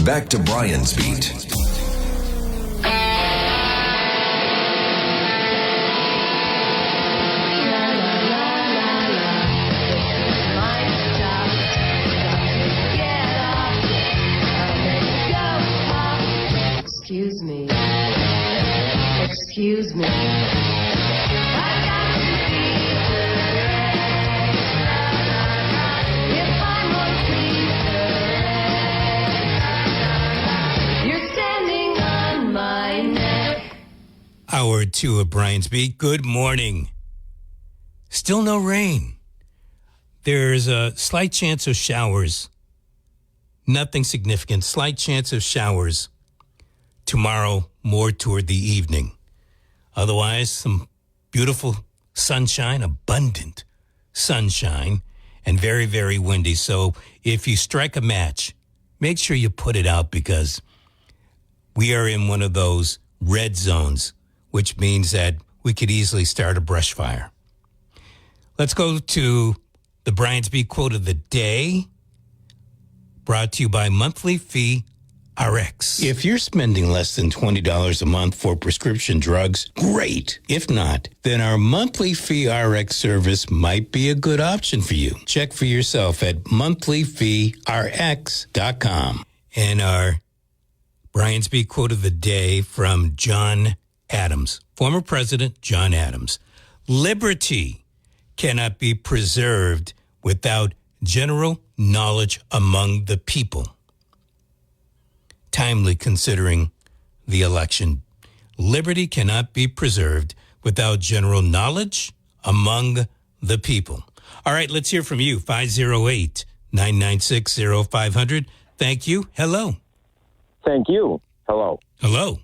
Back to Brian's Beat. Excuse me. Excuse me. You're standing on my neck. Hour 2 of Brian's Beat. Good morning. Still no rain. There's a slight chance of showers. Nothing significant. Slight chance of showers. Tomorrow, more toward the evening. Otherwise, some beautiful sunshine, abundant sunshine, and very, very windy. So if you strike a match, make sure you put it out because we are in one of those red zones, which means that we could easily start a brush fire. Let's go to the Brian's Beat quote of the day, brought to you by Monthly Fee RX. If you're spending less than $20 a month for prescription drugs, great. If not, then our Monthly Fee RX service might be a good option for you. Check for yourself at monthlyfeerx.com. And our Brian's Beat quote of the day from John Adams, former President John Adams. Liberty cannot be preserved without general knowledge among the people. Timely considering the election. Liberty cannot be preserved without general knowledge among the people. All right, let's hear from you. 508-996-0500. Thank you. Hello. Thank you. Hello. Hello.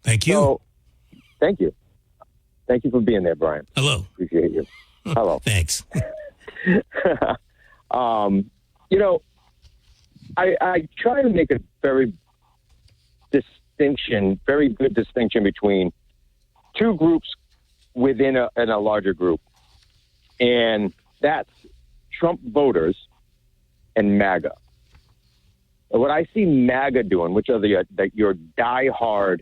Thank you. So, thank you. Thank you for being there, Brian. Hello. Appreciate you. Hello. Thanks. I try to make a very good distinction between two groups within a larger group. And that's Trump voters and MAGA. And what I see MAGA doing, which are your diehard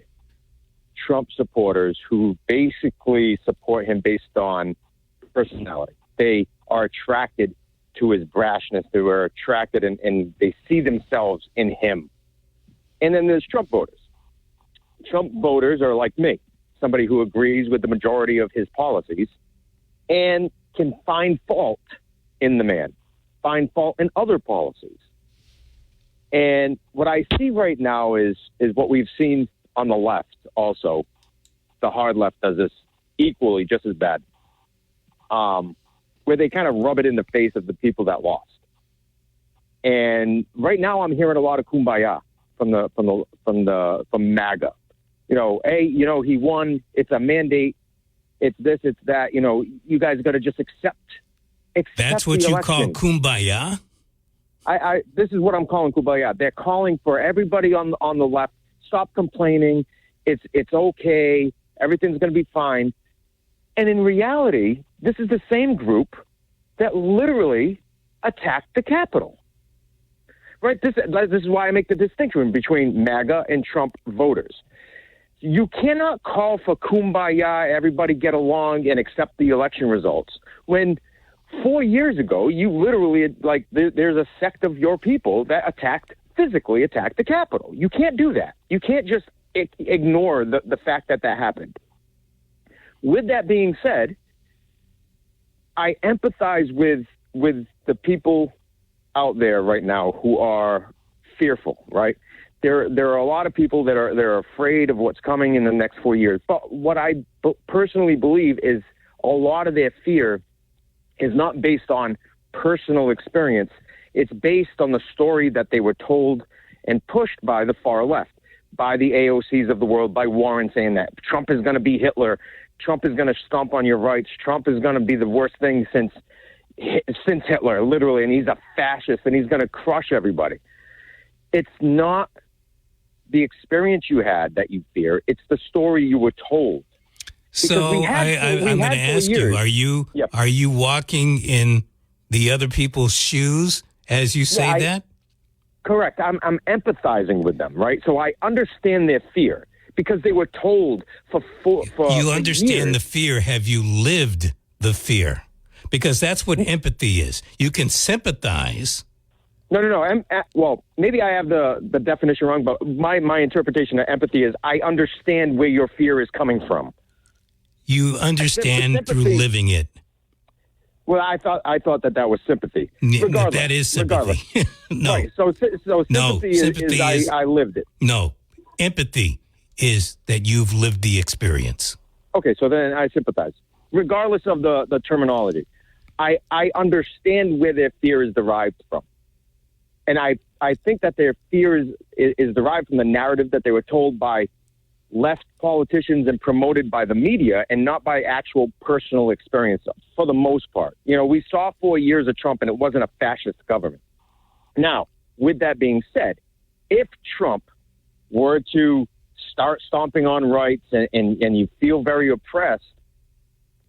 Trump supporters who basically support him based on personality. They are attracted to his brashness. They were attracted and they see themselves in him. And then there's Trump voters. Trump voters are like me, somebody who agrees with the majority of his policies and can find fault in the man, find fault in other policies. And what I see right now is what we've seen on the left also. The hard left does this equally just as bad. Where they kind of rub it in the face of the people that lost. And right now I'm hearing a lot of kumbaya from MAGA. Hey, he won. It's a mandate. It's this, it's that. You guys got to just accept. That's what you call kumbaya? This is what I'm calling kumbaya. They're calling for everybody on the left. Stop complaining. It's okay. Everything's going to be fine. And in reality, this is the same group that literally attacked the Capitol. Right? This is why I make the distinction between MAGA and Trump voters. You cannot call for kumbaya, everybody get along and accept the election results, when 4 years ago, you literally, there's a sect of your people that physically attacked the Capitol. You can't do that. You can't just ignore the fact that happened. With that being said, I empathize with the people out there right now who are fearful, right? There are a lot of people that are afraid of what's coming in the next 4 years. But what I personally believe is a lot of their fear is not based on personal experience. It's based on the story that they were told and pushed by the far left, by the AOCs of the world, by Warren saying that Trump is going to be Hitler. Trump is going to stomp on your rights. Trump is going to be the worst thing since Hitler, literally, and he's a fascist, and he's going to crush everybody. It's not the experience you had that you fear. It's the story you were told. So I'm going to ask you, are you walking in the other people's shoes as you say that? Correct. I'm empathizing with them, right? So I understand their fear because they were told for You understand years. the fear. Have you lived the fear? Because that's what empathy is. You can sympathize. No. Well, maybe I have the definition wrong, but my interpretation of empathy is I understand where your fear is coming from. You understand through living it. Well, I thought that was sympathy. Regardless, that is sympathy. No. Right. So sympathy, is I lived it. No. Empathy is that you've lived the experience. Okay, so then I sympathize. Regardless of the terminology, I understand where their fear is derived from. And I think that their fear is derived from the narrative that they were told by left politicians and promoted by the media and not by actual personal experience for the most part. You know, we saw 4 years of Trump and it wasn't a fascist government. Now, with that being said, if Trump were to start stomping on rights and you feel very oppressed,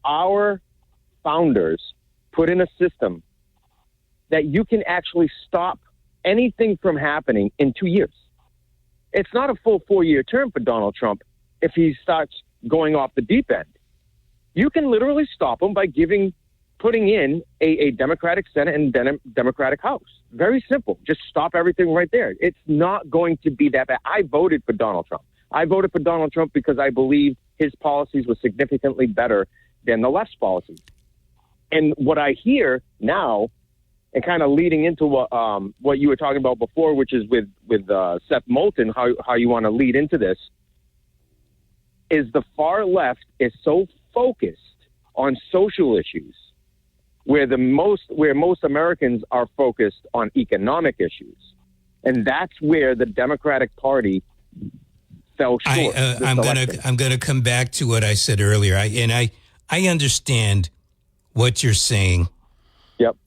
our founders put in a system that you can actually stop anything from happening in 2 years. It's not a full 4-year term for Donald Trump if he starts going off the deep end. You can literally stop him by putting in a Democratic Senate and Democratic House. Very simple. Just stop everything right there. It's not going to be that bad. I voted for Donald Trump. I voted for Donald Trump because I believe his policies were significantly better than the left's policies. And what I hear now, and kind of leading into what you were talking about before, which is with Seth Moulton, how you want to lead into this, is the far left is so focused on social issues, where most Americans are focused on economic issues, and that's where the Democratic Party fell short. I'm gonna come back to what I said earlier. I understand what you're saying. Yep.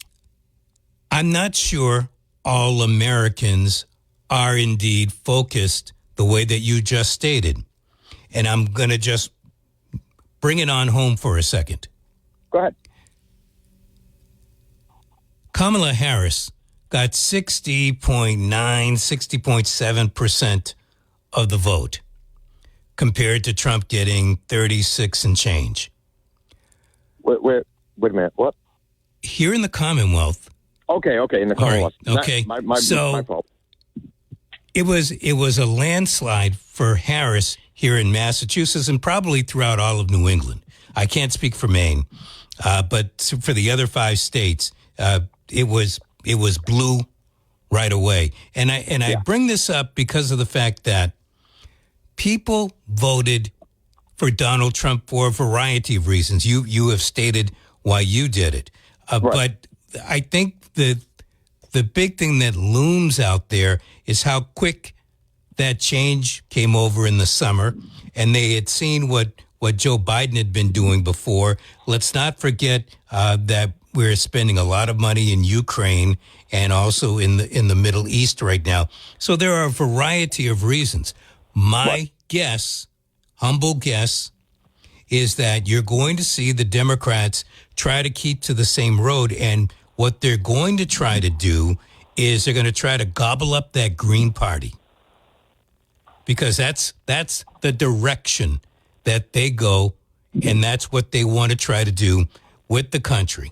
I'm not sure all Americans are indeed focused the way that you just stated. And I'm going to just bring it on home for a second. Go ahead. Kamala Harris got 60.7% of the vote compared to Trump getting 36 and change. Wait a minute. What? Here in the Commonwealth. Okay, in the Commonwealth. Right, okay. My fault. It was a landslide for Harris here in Massachusetts and probably throughout all of New England. I can't speak for Maine, but for the other 5 states, it was blue right away. And I bring this up because of the fact that people voted for Donald Trump for a variety of reasons. You have stated why you did it, right. But I think the big thing that looms out there is how quick that change came over in the summer, and they had seen what Joe Biden had been doing before. Let's not forget that we're spending a lot of money in Ukraine and also in the Middle East right now. So there are a variety of reasons. My guess, humble guess, is that you're going to see the Democrats try to keep to the same road, and what they're going to try to do is they're going to try to gobble up that Green Party, because that's the direction that they go, and that's what they want to try to do with the country.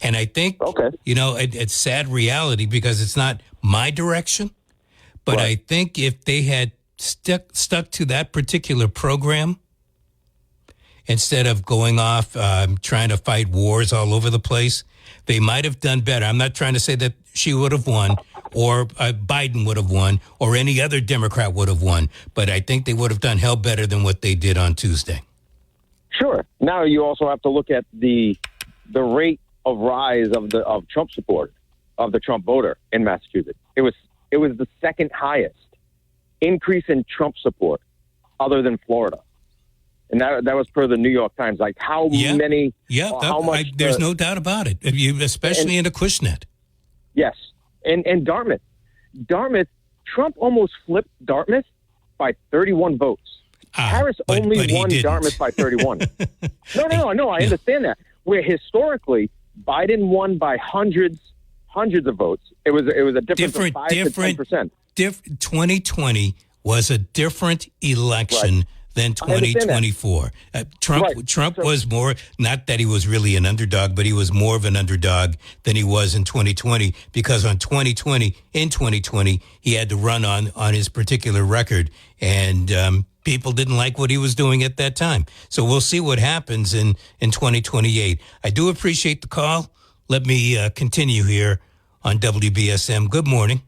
And I think, it's sad reality because it's not my direction, but I think if they had stuck to that particular program, instead of going off trying to fight wars all over the place, they might have done better. I'm not trying to say that she would have won or Biden would have won or any other Democrat would have won, but I think they would have done hell better than what they did on Tuesday. Sure. Now you also have to look at the rate of rise of Trump support, of the Trump voter in Massachusetts. It was the second highest increase in Trump support other than Florida. And that was per the New York Times. Like how many? Yeah, how much? There's no doubt about it. Especially in Acushnet. Yes, and Dartmouth, Trump almost flipped Dartmouth by 31 votes. Harris only won Dartmouth by 31. No. I understand that. Where historically Biden won by hundreds hundreds of votes. It was a difference of 5 to 10%. 2020 was a different election than 2024. Trump was more, not that he was really an underdog, but he was more of an underdog than he was in 2020, because in 2020, he had to run on his particular record, and people didn't like what he was doing at that time. So we'll see what happens in 2028. I do appreciate the call. Let me continue here on WBSM. Good morning.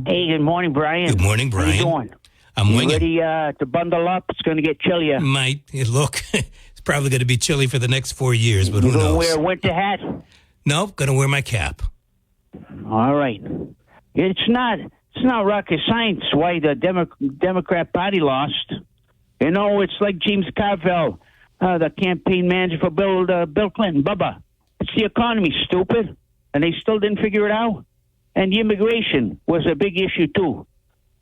Hey, good morning, Brian. Good morning, Brian. How you doing? I'm winging. Ready to bundle up? It's going to get chillier. Look, it's probably going to be chilly for the next 4 years, but who knows? You going to wear a winter hat? Nope, going to wear my cap. All right. It's not rocket science why the Democrat Party lost. You know, it's like James Carville, the campaign manager for Bill Clinton. Bubba, it's the economy, stupid. And they still didn't figure it out. And the immigration was a big issue, too.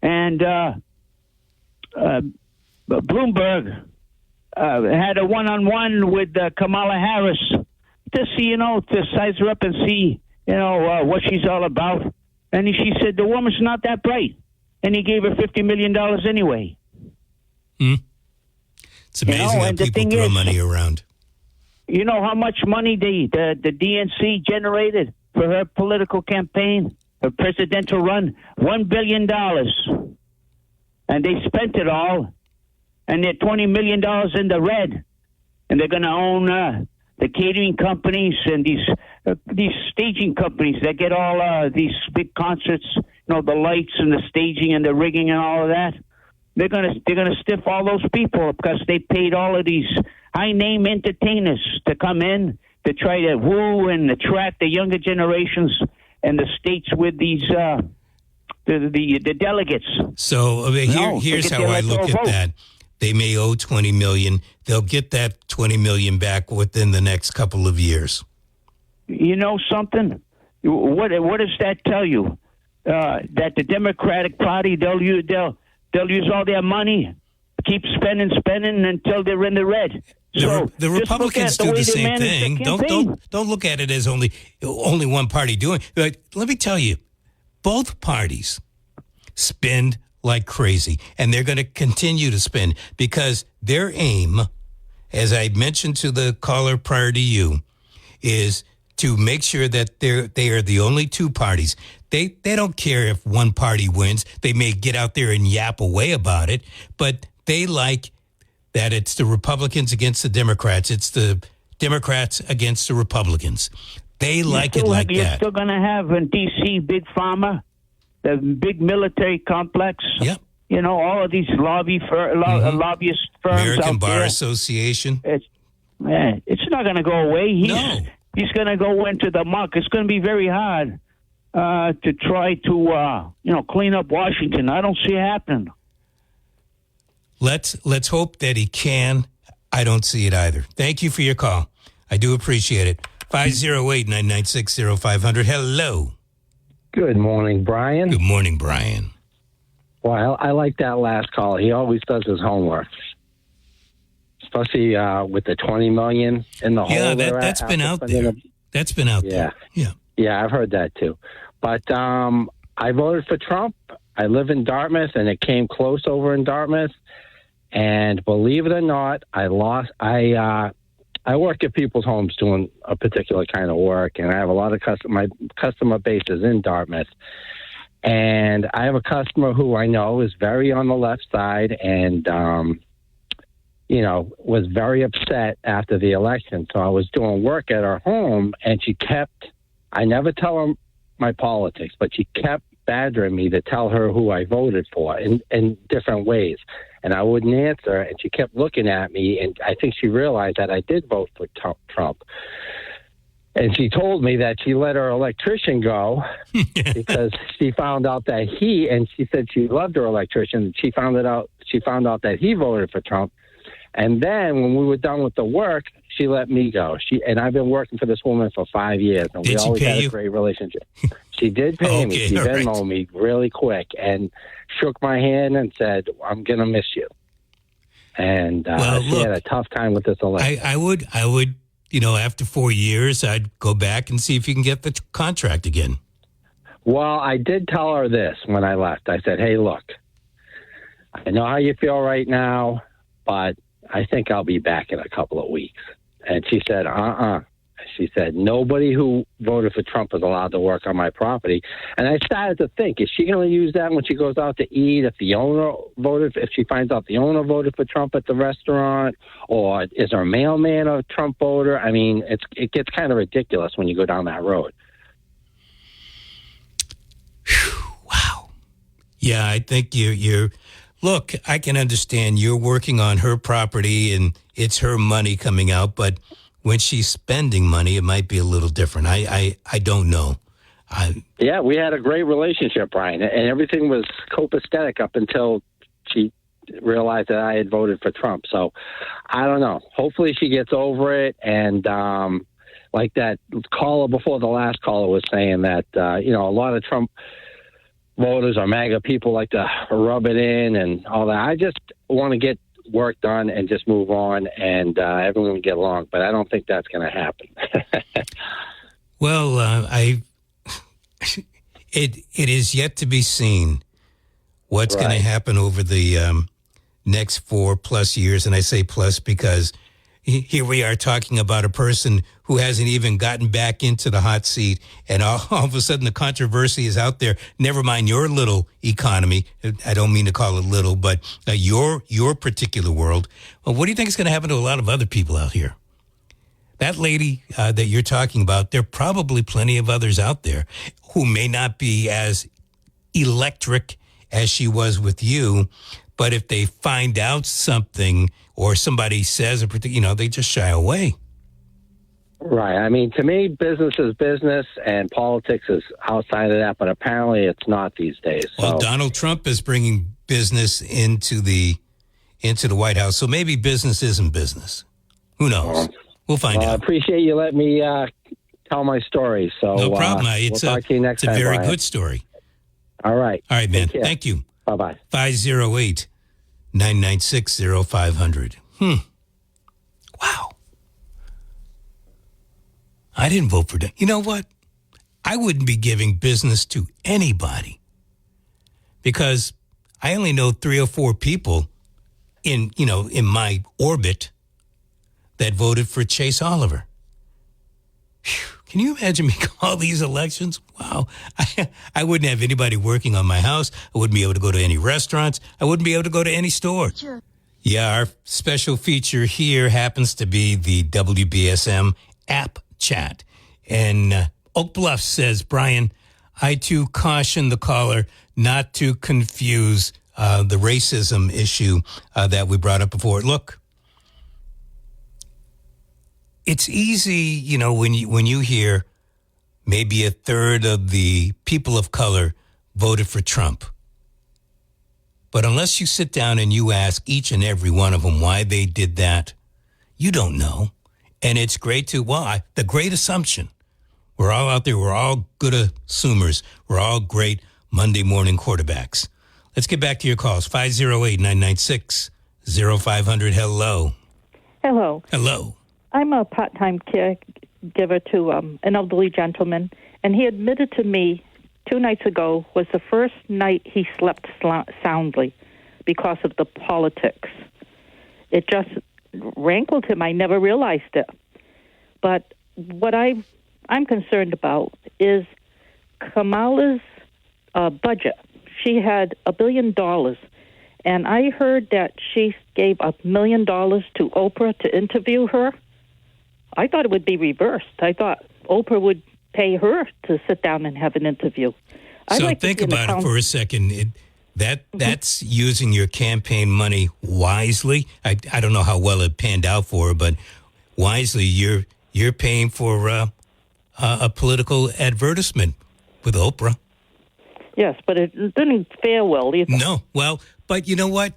And Bloomberg had a one-on-one with Kamala Harris to see, to size her up and see, what she's all about. And she said the woman's not that bright. And he gave her $50 million anyway. It's amazing how people throw money around. You know how much money the DNC generated for her political campaign, her presidential run? $1 billion. And they spent it all. And they're $20 million in the red. And they're going to own the catering companies and these staging companies that get all these big concerts, the lights and the staging and the rigging and all of that. They're gonna stiff all those people because they paid all of these high name entertainers to come in to try to woo and attract the younger generations and the states with these the delegates. So here's how I look at that. They may owe $20 million. They'll get that $20 million back within the next couple of years. You know something? What does that tell you? That the Democratic Party they'll use all their money, keep spending until they're in the red. So the Republicans do the same thing. Don't look at it as only one party doing. But let me tell you, both parties spend like crazy, and they're going to continue to spend because their aim, as I mentioned to the caller prior to you, is to make sure that they are the only two parties. They don't care if one party wins. They may get out there and yap away about it, but they like that it's the Republicans against the Democrats. It's the Democrats against the Republicans. They like it like that. You're still going to have in D.C. Big Pharma, the big military complex. Yep. All of these lobbyist firms American out Bar there. Association. It's not going to go away. He's going to go into the muck. It's going to be very hard to try to clean up Washington. I don't see it happening. Let's hope that he can. I don't see it either. Thank you for your call. I do appreciate it. 508-996-0500. Hello. Good morning, Brian. Good morning, Brian. Well, I like that last call. He always does his homework, especially with the $20 million in the hole. Yeah, that's been out there. That's been out there. Yeah. Yeah, I've heard that too. But I voted for Trump. I live in Dartmouth, and it came close over in Dartmouth. And believe it or not, I lost. I work at people's homes doing a particular kind of work, and I have a lot of my customer base is in Dartmouth. And I have a customer who I know is very on the left side and, was very upset after the election. So I was doing work at her home, and I never tell her my politics, but she kept badgering me to tell her who I voted for in different ways. And I wouldn't answer, and she kept looking at me, and I think she realized that I did vote for Trump. And she told me that she let her electrician go because she found out that she said she loved her electrician, and she found out that he voted for Trump. And then when we were done with the work, she let me go. And I've been working for this woman for 5 years, and we always had a great relationship. She did pay me. She Venmoed me really quick and shook my hand and said, "I'm going to miss you." And she had a tough time with this election. I would, after 4 years, I'd go back and see if you can get the contract again. Well, I did tell her this when I left. I said, hey, look, I know how you feel right now, but I think I'll be back in a couple of weeks. And she said, She said, nobody who voted for Trump is allowed to work on my property. And I started to think, is she going to use that when she goes out to eat? If she finds out the owner voted for Trump at the restaurant, or is her mailman a Trump voter? I mean, it gets kind of ridiculous when you go down that road. Wow. Yeah, I think you're look, I can understand you're working on her property and it's her money coming out, but when she's spending money, it might be a little different. I don't know. Yeah, we had a great relationship, Brian, and everything was copacetic up until she realized that I had voted for Trump. So I don't know. Hopefully she gets over it. And like that caller before the last caller was saying that, a lot of Trump voters or MAGA people like to rub it in and all that. I just want to get work done and just move on, and everyone will get along. But I don't think that's going to happen. Well, it is yet to be seen what's going to happen over the next 4+ years. And I say plus because here we are talking about a person who hasn't even gotten back into the hot seat, and all of a sudden the controversy is out there. Never mind your little economy. I don't mean to call it little, but your particular world. Well, what do you think is going to happen to a lot of other people out here? That lady that you're talking about, there are probably plenty of others out there who may not be as electric as she was with you, but if they find out something or somebody says, they just shy away. Right. I mean, to me, business is business and politics is outside of that, but apparently it's not these days. Well, Donald Trump is bringing business into the White House, so maybe business isn't business. Who knows? We'll find out. I appreciate you letting me tell my story. So no problem. We'll talk to you next time. It's a very Brian. good story. All right. All right, man. Thank you. Bye-bye. 508-996-0500. Wow. I didn't vote for that. You know what? I wouldn't be giving business to anybody because I only know 3 or 4 people in my orbit that voted for Chase Oliver. Whew. Can you imagine me call these elections? Wow. I wouldn't have anybody working on my house. I wouldn't be able to go to any restaurants. I wouldn't be able to go to any store. Sure. Yeah, our special feature here happens to be the WBSM app chat. And Oak Bluff says, Brian, I too caution the caller not to confuse the racism issue that we brought up before. Look, it's easy, when you hear maybe a third of the people of color voted for Trump. But unless you sit down and you ask each and every one of them why they did that, you don't know. And it's great the great assumption. We're all out there. We're all good assumers. We're all great Monday morning quarterbacks. Let's get back to your calls. 508-996-0500. Hello. Hello. Hello. I'm a part-time caregiver to an elderly gentleman, and he admitted to me 2 nights ago was the first night he slept soundly because of the politics. It just rankled him. I never realized it. But what I'm concerned about is Kamala's budget. She had $1 billion, and I heard that she gave $1 million to Oprah to interview her. I thought it would be reversed. I thought Oprah would pay her to sit down and have an interview. So think about it for a second. That's using your campaign money wisely. I don't know how well it panned out for her, but wisely, you're paying for a political advertisement with Oprah. Yes, but it didn't fare well either. No, well, but you know what?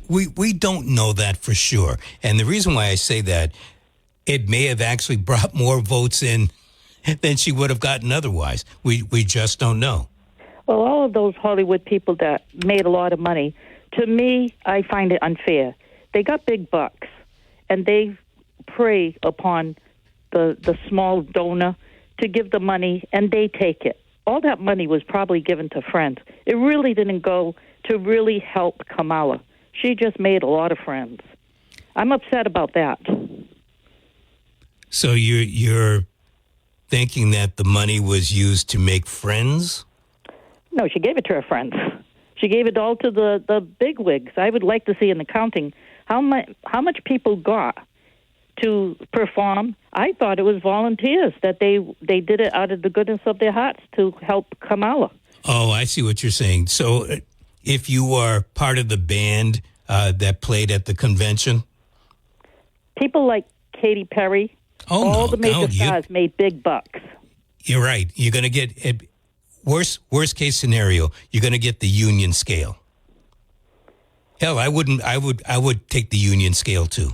We don't know that for sure. And the reason why I say that, it may have actually brought more votes in than she would have gotten otherwise. We just don't know. Well, all of those Hollywood people that made a lot of money, to me, I find it unfair. They got big bucks, and they prey upon the small donor to give the money, and they take it. all that money was probably given to friends. It really didn't go to really help Kamala. She just made a lot of friends. I'm upset about that. So you're thinking that the money was used to make friends? No, she gave it to her friends. She gave it all to the bigwigs. I would like to see an accounting how much people got to perform. I thought it was volunteers, that they did it out of the goodness of their hearts to help Kamala. Oh, I see what you're saying. So if you are part of the band that played at the convention? People like Katy Perry, all the major stars made big bucks. You're right. You're going to get, worst case scenario, you're going to get the union scale. Hell, I would take the union scale too.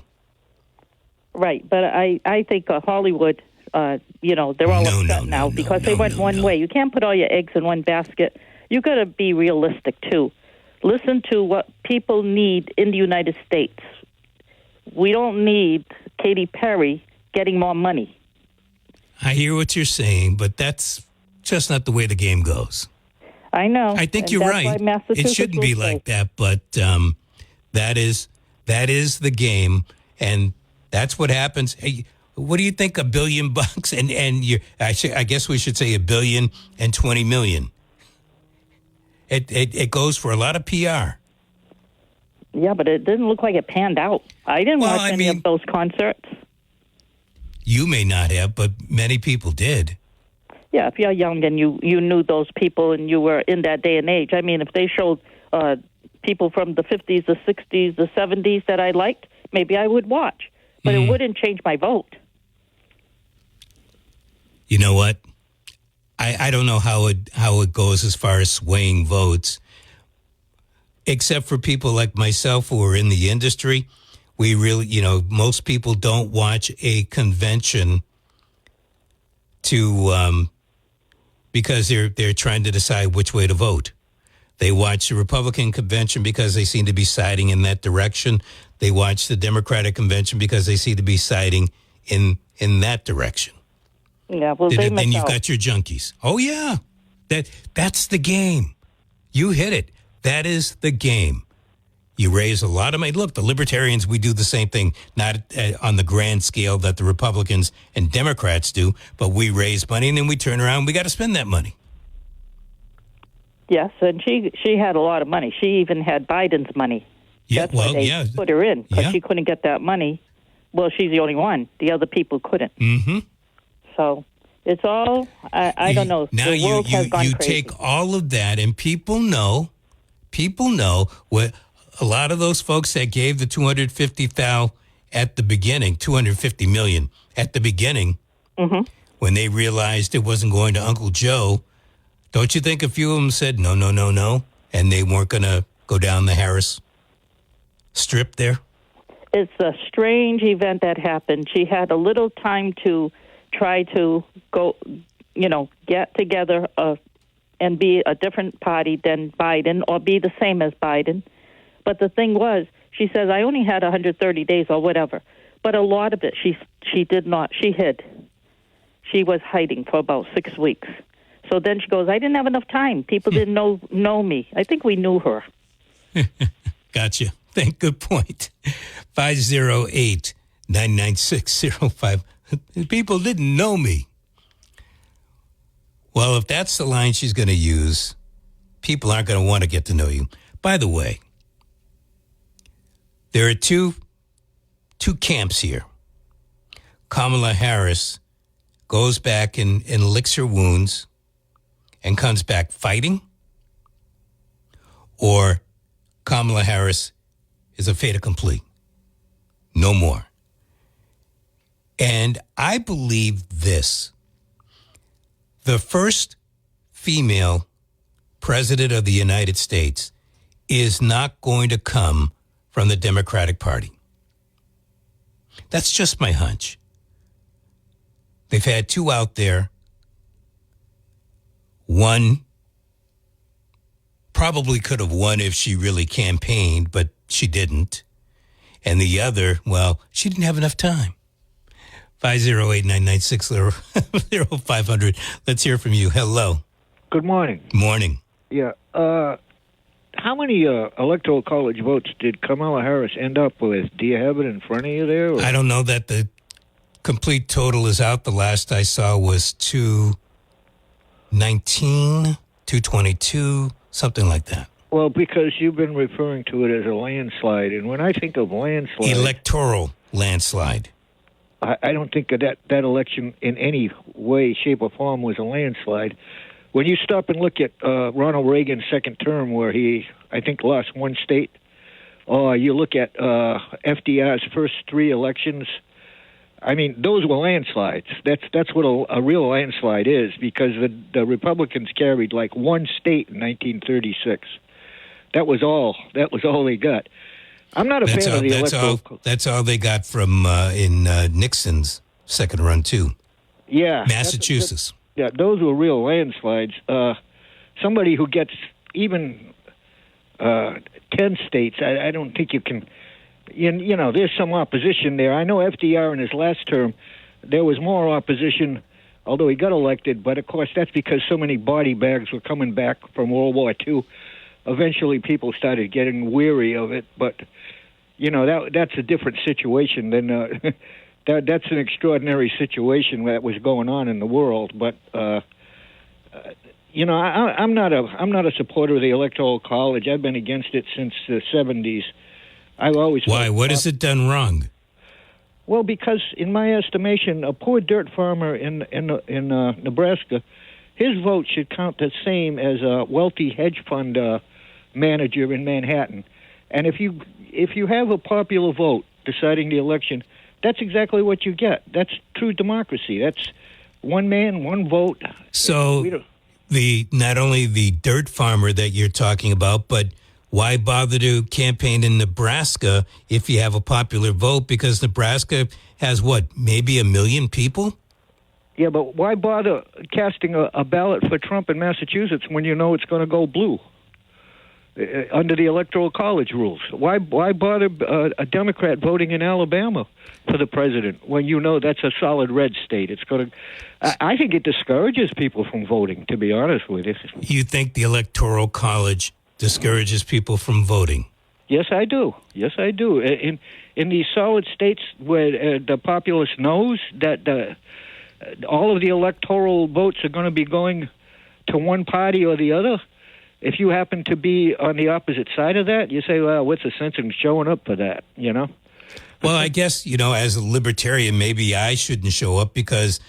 Right, but I think Hollywood, they're all upset now because they went one way. You can't put all your eggs in one basket. You got to be realistic too. Listen to what people need in the United States. We don't need Katy Perry getting more money. I hear what you're saying, but that's just not the way the game goes. I know. I think you're right. It shouldn't be like that, but that is the game, and that's what happens. Hey, what do you think? $1 billion and I guess we should say $1.020 billion. It goes for a lot of PR. Yeah, but it didn't look like it panned out. I didn't watch any of those concerts. You may not have, but many people did. Yeah, if you're young and you knew those people and you were in that day and age. I mean, if they showed people from the 50s, the 60s, the 70s that I liked, maybe I would watch. But it wouldn't change my vote. You know what? I don't know how it goes as far as swaying votes, except for people like myself who are in the industry. We really, most people don't watch a convention because they're trying to decide which way to vote. They watch the Republican convention because they seem to be siding in that direction. They watch the Democratic convention because they seem to be siding in that direction. Yeah, well, then you've got your junkies. Oh yeah, that's the game. You hit it. That is the game. You raise a lot of money. Look, the libertarians, we do the same thing, not on the grand scale that the Republicans and Democrats do, but we raise money and then we turn around. We got to spend that money. Yes, and she had a lot of money. She even had Biden's money. Yeah, That's why they put her in, because she couldn't get that money. Well, she's the only one. The other people couldn't. Mm-hmm. So it's all, I don't know. Now the world has gone you crazy. take all of that, and people know what a lot of those folks that gave the $250 at the beginning, $250 million at the beginning, when they realized it wasn't going to Uncle Joe. Don't you think a few of them said no, and they weren't going to go down the Harris Strip there? It's a strange event that happened. She had a little time to try to go, get together and be a different party than Biden or be the same as Biden. But the thing was, she says, I only had 130 days or whatever. But a lot of it, she did not. She hid. She was hiding for about 6 weeks. So then she goes, I didn't have enough time. People didn't know me. I think we knew her. Gotcha. Good point. 508-996-05. People didn't know me. Well, if that's the line she's going to use, people aren't going to want to get to know you. By the way, there are two camps here. Kamala Harris goes back and licks her wounds and comes back fighting, or Kamala Harris is a fait accompli. No more. And I believe this. The first female president of the United States is not going to come from the Democratic Party. That's just my hunch. They've had two out there. One probably could have won if she really campaigned, but she didn't. And the other, well, she didn't have enough time. 508-996-0500. Let's hear from you. Hello. Good morning. Morning. Yeah. How many electoral college votes did Kamala Harris end up with? Do you have it in front of you there? Or? I don't know that the complete total is out. The last I saw was 219, 222, something like that. Well, because you've been referring to it as a landslide, and when I think of landslide... Electoral landslide. I don't think that election in any way, shape, or form was a landslide. When you stop and look at Ronald Reagan's second term, where he, I think, lost one state, or you look at FDR's first three elections, I mean, those were landslides. That's what a real landslide is, because the Republicans carried like one state in 1936. That was all they got. I'm not a fan of the electoral. That's all they got from in Nixon's second run too. Yeah, Massachusetts. Yeah, those were real landslides. Somebody who gets even 10 states, I don't think you can. You know, there's some opposition there. I know FDR in his last term, there was more opposition, although he got elected. But of course, that's because so many body bags were coming back from World War II. Eventually, people started getting weary of it. But you know, that's a different situation than. That's an extraordinary situation that was going on in the world, but you know, I'm not a supporter of the Electoral College. I've been against it since the 70s. I've always why? What has it done wrong? Well, because in my estimation, a poor dirt farmer in Nebraska, his vote should count the same as a wealthy hedge fund manager in Manhattan. And if you have a popular vote deciding the election, that's exactly what you get. That's true democracy. That's one man, one vote. So not only the dirt farmer that you're talking about, but why bother to campaign in Nebraska if you have a popular vote? Because Nebraska has maybe 1 million people? Yeah, but why bother casting a ballot for Trump in Massachusetts when you know it's going to go blue? Under the Electoral College rules. Why bother a Democrat voting in Alabama for the president when you know that's a solid red state? It's going to. I think it discourages people from voting, to be honest with you. You think the Electoral College discourages people from voting? Yes, I do. Yes, I do. In these solid states where the populace knows that all of the electoral votes are going to be going to one party or the other. If you happen to be on the opposite side of that, you say, well, what's the sense in showing up for that, you know? Well, I guess, as a libertarian, maybe I shouldn't show up because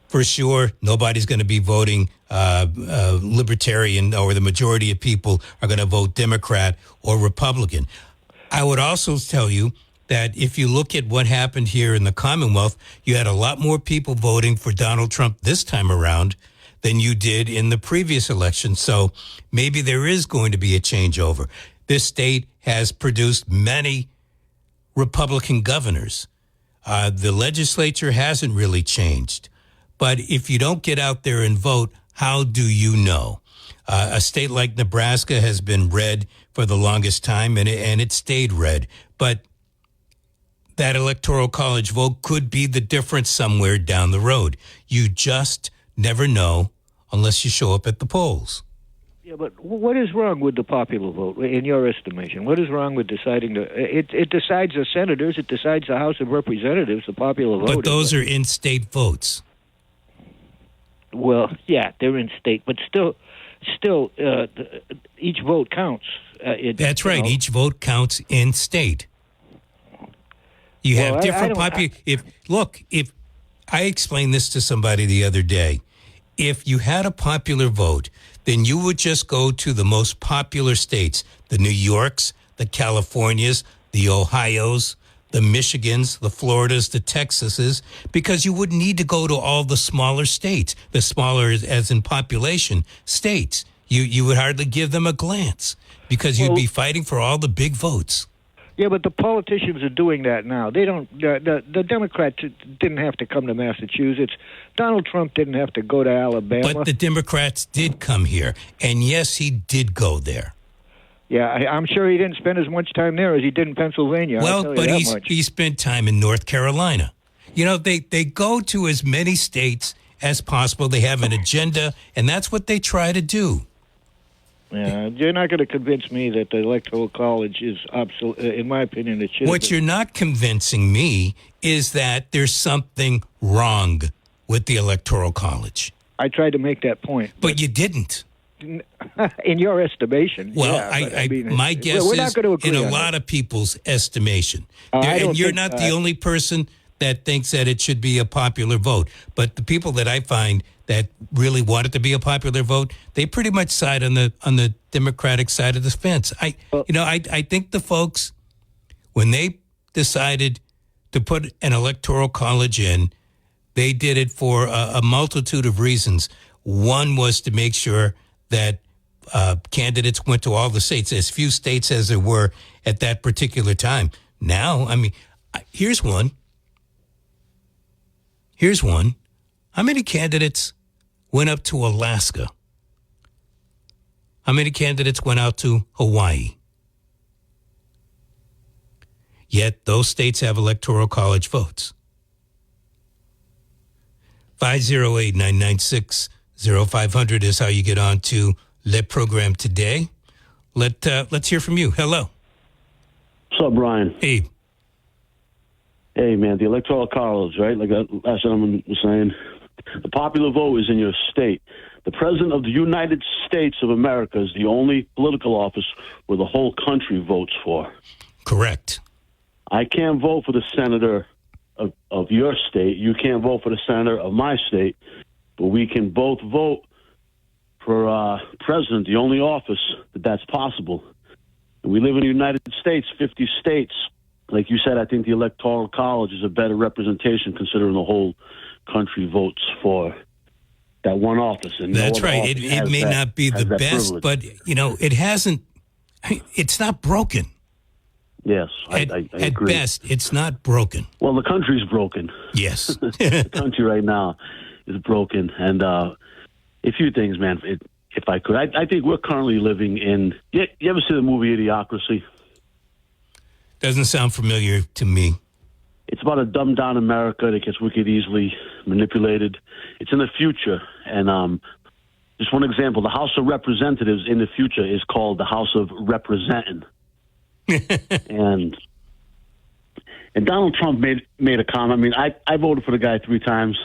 for sure nobody's going to be voting libertarian, or the majority of people are going to vote Democrat or Republican. I would also tell you that if you look at what happened here in the Commonwealth, you had a lot more people voting for Donald Trump this time around than you did in the previous election. So maybe there is going to be a changeover. This state has produced many Republican governors. The legislature hasn't really changed. But if you don't get out there and vote, how do you know? A state like Nebraska has been red for the longest time, and it stayed red. But that Electoral College vote could be the difference somewhere down the road. You just never know unless you show up at the polls. Yeah, but what is wrong with the popular vote, in your estimation? What is wrong with deciding it decides the senators, it decides the House of Representatives, the popular vote. But those are in-state votes. Well, yeah, they're in-state, but still, each vote counts. That's right. Each vote counts in-state. You have different popular. If I explained this to somebody the other day, if you had a popular vote, then you would just go to the most popular states, the New Yorks, the Californias, the Ohios, the Michigans, the Floridas, the Texases, because you wouldn't need to go to all the smaller states, the smaller as in population states. You would hardly give them a glance because you'd be fighting for all the big votes. Yeah, but the politicians are doing that now. They don't. The Democrats didn't have to come to Massachusetts. Donald Trump didn't have to go to Alabama. But the Democrats did come here, and yes, he did go there. Yeah, I'm sure he didn't spend as much time there as he did in Pennsylvania. Well, but he spent time in North Carolina. They go to as many states as possible. They have an agenda, and that's what they try to do. Yeah, you're not going to convince me that the Electoral College is obsolete. In my opinion, it should. What you're not convincing me is that there's something wrong with the Electoral College. I tried to make that point. But you didn't. In your estimation. Well, yeah, I my guess we're not is going to agree in a on lot it. of people's estimation. I don't And you're think, not the only person that thinks that it should be a popular vote. But the people that I find that really want it to be a popular vote, they pretty much side on the Democratic side of the fence. I think the folks, when they decided to put an electoral college in, they did it for a multitude of reasons. One was to make sure that candidates went to all the states, as few states as there were at that particular time. Now, I mean, here's one. How many candidates went up to Alaska? How many candidates went out to Hawaii? Yet those states have electoral college votes. 508-996-0500 is how you get on to Le Program today. Let's hear from you. Hello. What's up, Brian? Hey. Hey, man, the Electoral College, right? Like that last gentleman was saying, the popular vote is in your state. The President of the United States of America is the only political office where the whole country votes for. Correct. I can't vote for the senator of your state. You can't vote for the senator of my state. But we can both vote for president, the only office that's possible. And we live in the United States, 50 states. Like you said, I think the Electoral College is a better representation considering the whole country votes for that one office. And that's right. It may not be the best, privilege. but, it hasn't, it's not broken. Yes, I At agree. best, it's not broken. Well, the country's broken. Yes. The country right now is broken. And a few things, man, if I could. I think we're currently living in... You ever see the movie Idiocracy? Doesn't sound familiar to me. It's about a dumbed-down America that gets wicked easily manipulated. It's in the future. And just one example, the House of Representatives in the future is called the House of Representing. and Donald Trump made a comment. I mean, I voted for the guy 3 times.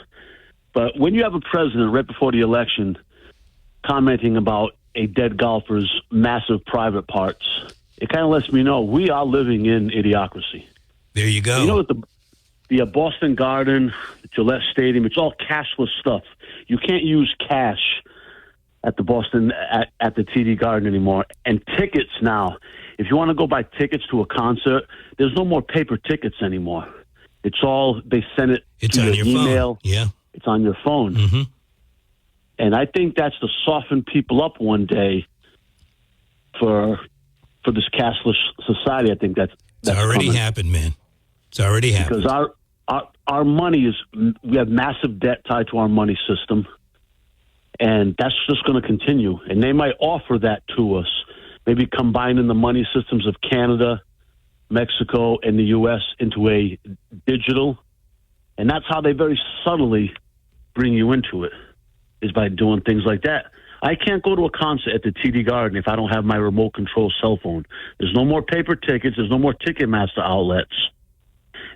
But when you have a president right before the election commenting about a dead golfer's massive private parts, it kind of lets me know we are living in idiocracy. There you go. You know, the Boston Garden, the Gillette Stadium, it's all cashless stuff. You can't use cash at the Boston, at the TD Garden anymore. And tickets now, if you want to go buy tickets to a concert, there's no more paper tickets anymore. It's all, they send it It's to on your your email. phone. Yeah. It's on your phone. Mm-hmm. And I think that's to soften people up one day for this cashless society. I think that's already coming. happened, man. It's already happened. Because our money we have massive debt tied to our money system, and that's just going to continue. And they might offer that to us, maybe combining the money systems of Canada, Mexico, and the U.S. into a digital. And that's how they very subtly bring you into it, is by doing things like that. I can't go to a concert at the TD Garden if I don't have my remote control cell phone. There's no more paper tickets. There's no more Ticketmaster outlets.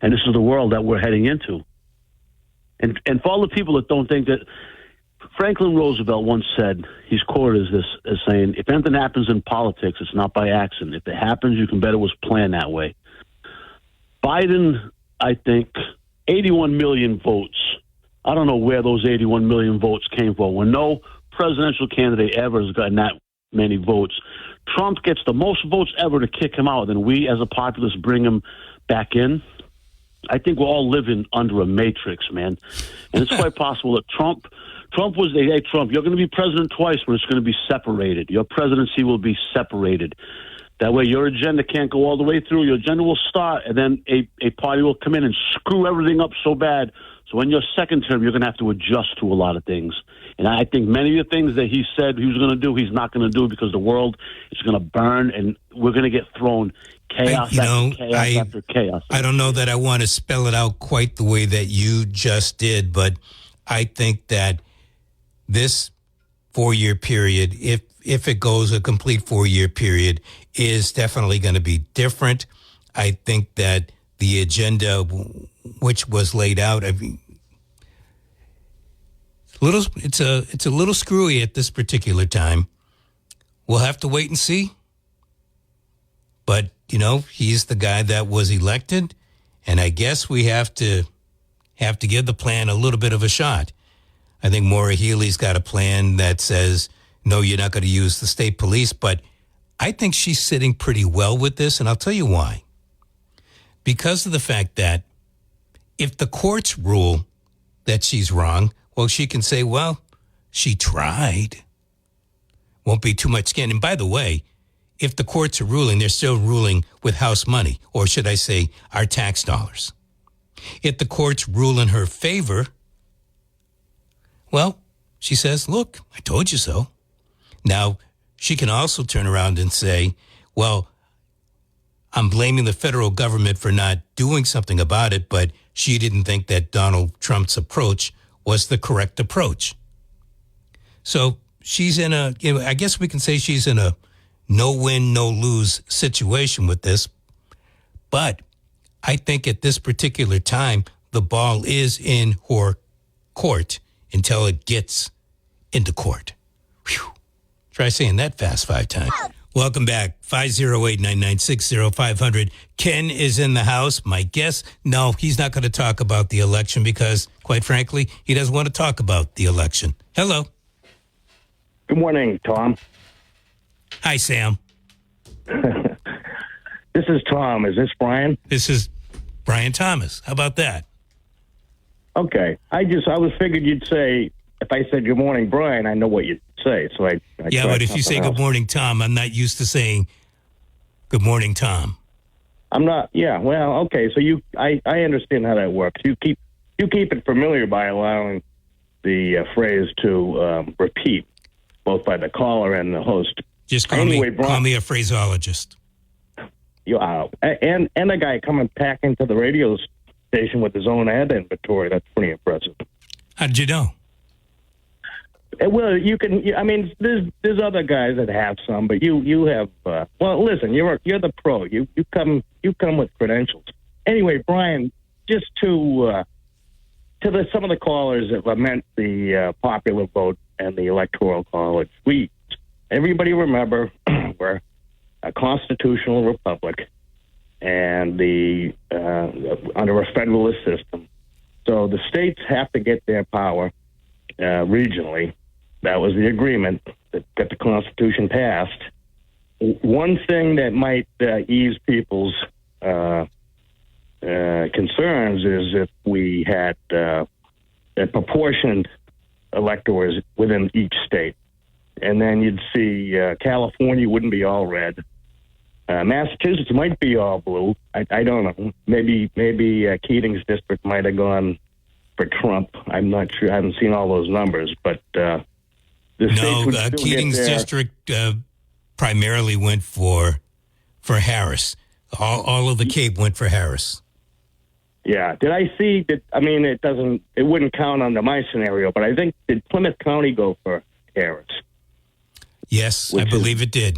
And this is the world that we're heading into. And for all the people that don't think that, Franklin Roosevelt once said, he's quoted as saying, if anything happens in politics, it's not by accident. If it happens, you can bet it was planned that way. Biden, I think, 81 million votes. I don't know where those 81 million votes came from. When no presidential candidate ever has gotten that many votes. Trump gets the most votes ever to kick him out, and we as a populace bring him back in. I think we're all living under a matrix, man. And it's quite possible that Trump was, hey, Trump, you're going to be president twice, but it's going to be separated. Your presidency will be separated. That way your agenda can't go all the way through. Your agenda will start, and then a party will come in and screw everything up so bad. So in your second term, you're going to have to adjust to a lot of things. And I think many of the things that he said he was going to do, he's not going to do because the world is going to burn, and we're going to get thrown chaos after chaos after chaos. I don't know that I want to spell it out quite the way that you just did, but I think that this 4-year period, if it goes a complete 4-year period, is definitely going to be different. I think that the agenda, which was laid out, I mean, it's a little screwy at this particular time. We'll have to wait and see. But, he's the guy that was elected, and I guess we have to give the plan a little bit of a shot. I think Maura Healey's got a plan that says, no, you're not going to use the state police, but I think she's sitting pretty well with this, and I'll tell you why. Because of the fact that if the courts rule that she's wrong, well, she can say, well, she tried. Won't be too much skin. And by the way, if the courts are ruling, they're still ruling with House money, or should I say our tax dollars. If the courts rule in her favor, well, she says, look, I told you so. Now, she can also turn around and say, well, I'm blaming the federal government for not doing something about it, but she didn't think that Donald Trump's approach was the correct approach. So she's in I guess we can say she's in a no-win, no-lose situation with this. But I think at this particular time, the ball is in her court until it gets into court. Whew. Try saying that fast 5 times. Welcome back. 508-996-0500. Ken is in the house. My guess, no, he's not going to talk about the election because, quite frankly, he doesn't want to talk about the election. Hello. Good morning, Tom. Hi, Sam. This is Tom. Is this Brian? This is Brian Thomas. How about that? Okay. I was figured you'd say, if I said good morning, Brian, I know what you'd say. So I yeah, but if you say good morning, Tom, I'm not used to saying good morning, Tom. I'm not. Yeah. Well, okay. So I understand how that works. You keep it familiar by allowing the phrase to repeat, both by the caller and the host. Just call me a phraseologist. And a guy coming back into the radio station with his own ad inventory. That's pretty impressive. How did you know? Well, you can. I mean, there's other guys that have some, but you have. Well, listen, you're the pro. You come with credentials. Anyway, Brian, just to some of the callers that lament the popular vote and the electoral college, everybody remember we're a constitutional republic and under a federalist system. So the states have to get their power regionally. That was the agreement that got the Constitution passed. One thing that might ease people's concerns is if we had proportioned electors within each state. And then you'd see California wouldn't be all red. Massachusetts might be all blue. I don't know. Maybe Keating's district might have gone for Trump. I'm not sure. I haven't seen all those numbers, but Keating's district primarily went for Harris. All of the Cape went for Harris. Yeah. Did I see that? I mean, it wouldn't count under my scenario, but I think did Plymouth County go for Harris? Yes, I believe it did,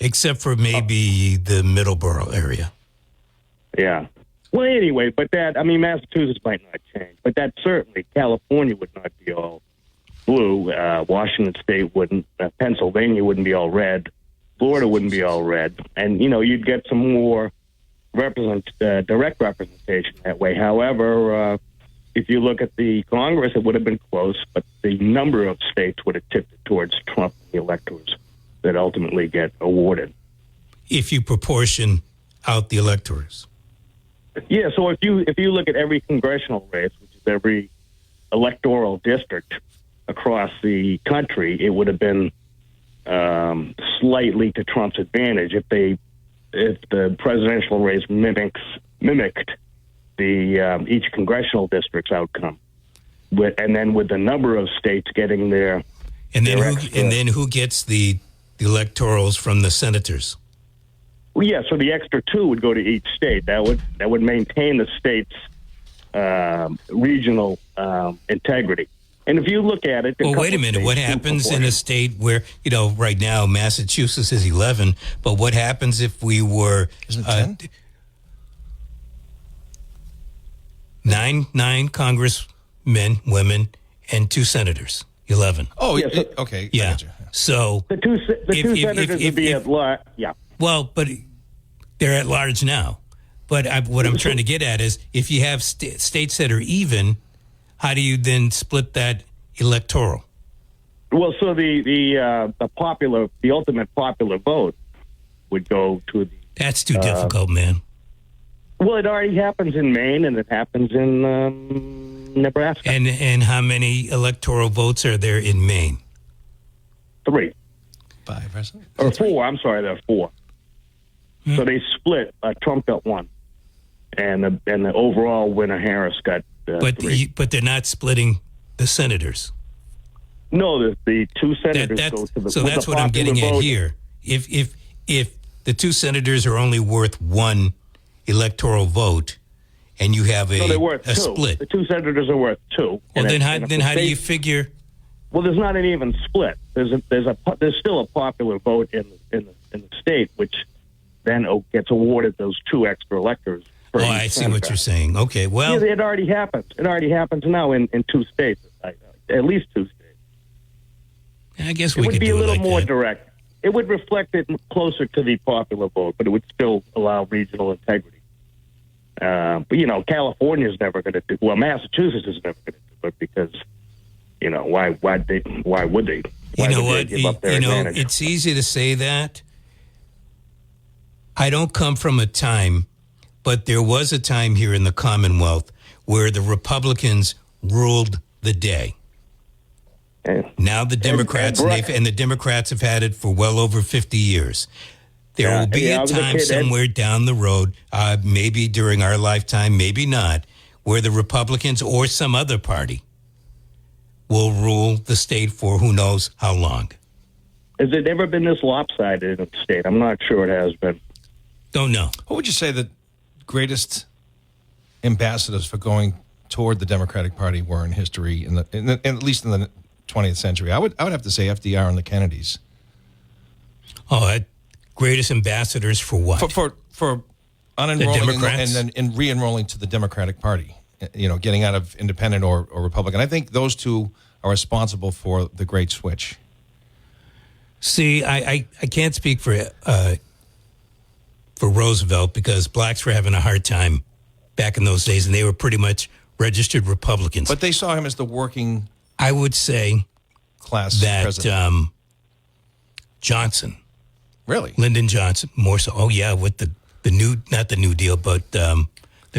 except for maybe the Middleborough area. Yeah. Well, anyway, but Massachusetts might not change, but that certainly California would not be all blue. Washington State wouldn't. Pennsylvania wouldn't be all red. Florida wouldn't be all red, and you'd get some more direct representation that way. However, if you look at the Congress, it would have been close, but the number of states would have tipped towards Trump and the electors that ultimately get awarded. If you proportion out the electors. Yeah, so if you look at every congressional race, which is every electoral district across the country, it would have been slightly to Trump's advantage if the presidential race mimicked the each congressional district's outcome, and then with the number of states getting their and then who gets the electorals from the senators? Well, yeah, so the extra 2 would go to each state. That would maintain the state's regional integrity. And if you look at it, well, wait a minute. What happens in a state where, right now Massachusetts is 11, but what happens if we were nine congressmen, women, and 2 senators? 11. Oh, yeah, okay. Yeah. So the two senators would be at large. Yeah. Well, but they're at large now. But what I'm trying to get at is, if you have states that are even, how do you then split that electoral? Well, so the ultimate popular vote would go to the. That's too difficult, man. Well, it already happens in Maine, and it happens in Nebraska. And how many electoral votes are there in Maine? 3. 5, right? Or 4. I'm sorry, there are 4. So they split. Trump got 1, and the overall winner Harris got. 3. But they're not splitting the senators. No, the 2 senators go to the. So that's what I'm getting at here. If the 2 senators are only worth 1 electoral vote, and you have they're worth 2. Split. The 2 senators are worth 2. Well, then how do you figure? Well, there's not an even split. There's still a popular vote in the state, which then gets awarded those 2 extra electors. Oh, I see what you're saying. Okay, well, it already happens. It already happens now in 2 states, at least 2 states. I guess we could do it. It would be a little like more that. direct. It would reflect it closer to the popular vote, but it would still allow regional integrity. But California's never going to do. Well, Massachusetts is never going to do it because, why would they? Why would they give up their advantage? It's easy to say that. I don't come from a time, but there was a time here in the Commonwealth where the Republicans ruled the day. Now the Democrats, and the Democrats have had it for well over 50 years. There will be a time somewhere down the road, maybe during our lifetime, maybe not, where the Republicans or some other party will rule the state for who knows how long. Has it ever been this lopsided in the state? I'm not sure it has been. Don't know. What would you say the greatest ambassadors for going toward the Democratic Party were in history, at least in the 20th century? I would have to say FDR and the Kennedys. Oh, greatest ambassadors for what? For unenrolling and re-enrolling to the Democratic Party. Getting out of independent or Republican. I think those 2 are responsible for the great switch. See, I can't speak for Roosevelt because blacks were having a hard time back in those days, and they were pretty much registered Republicans. But they saw him as the working. I would say class that president. Johnson, really, Lyndon Johnson, more so. Oh yeah, with the new, not the New Deal, but the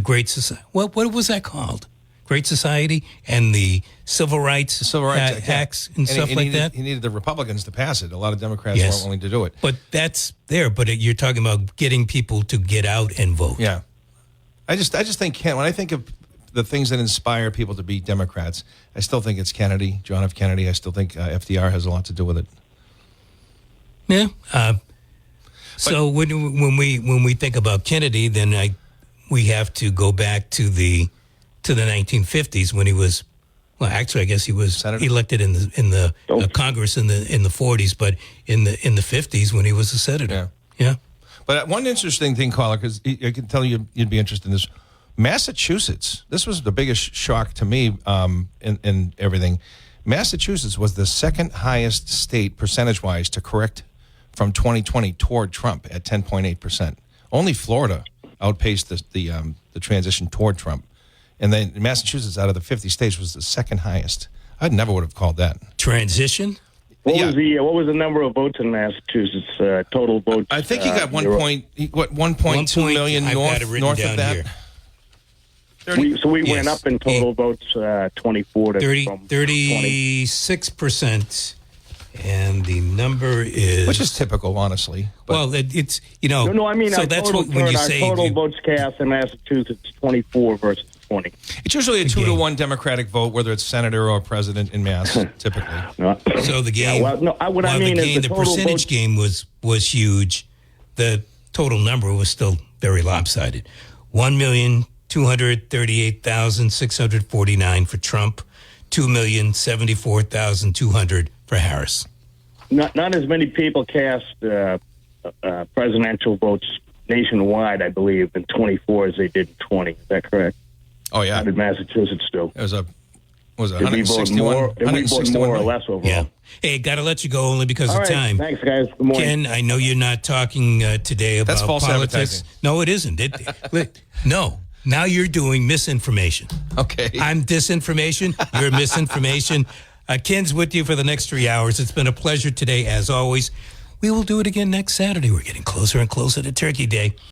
Great Society. What was that called? Great Society and the Civil Rights Acts and stuff like that. He needed the Republicans to pass it. A lot of Democrats weren't willing to do it. But that's there. But you're talking about getting people to get out and vote. Yeah, I just think when I think of the things that inspire people to be Democrats, I still think it's Kennedy, John F. Kennedy. I still think FDR has a lot to do with it. Yeah. So when we think about Kennedy, then we have to go back to the 1950s when he was. Well, actually, I guess he was elected in the Congress in the 40s, but in the 50s when he was a senator. Yeah. But one interesting thing, caller, because I can tell you'd be interested in this. Massachusetts. This was the biggest shock to me in everything. Massachusetts was the second highest state percentage-wise to correct from 2020 toward Trump at 10.8%. Only Florida outpaced the transition toward Trump. And then Massachusetts, out of the 50 states, was the second highest. I never would have called that. Transition? What was the number of votes in Massachusetts? Total votes? I think he got 1.2 million north of that. We went up in total votes 24 to 36%. And the number is... Which is typical, honestly. Well, it's, No, I mean, so that's total, when you say... total votes cast in Massachusetts, 24 versus 20. It's usually a 2-to-1 Democratic vote, whether it's senator or president in Mass, typically. So the game... the percentage game was huge, the total number was still very lopsided. 1 million 238,649 for Trump, 2,074,200 for Harris. Not as many people cast presidential votes nationwide, I believe, in 24 as they did in 20. Is that correct? Oh, yeah. How did Massachusetts do? It was a Did we vote 161 more or less overall? Yeah. Hey, got to let you go only because All of right. time. Thanks, guys. Good morning. Ken, I know you're not talking today about That's false politics. advertising. No, it isn't. No. Now you're doing misinformation. Okay. I'm disinformation. You're misinformation. Ken's with you for the next 3 hours. It's been a pleasure today, as always. We will do it again next Saturday. We're getting closer and closer to Turkey Day.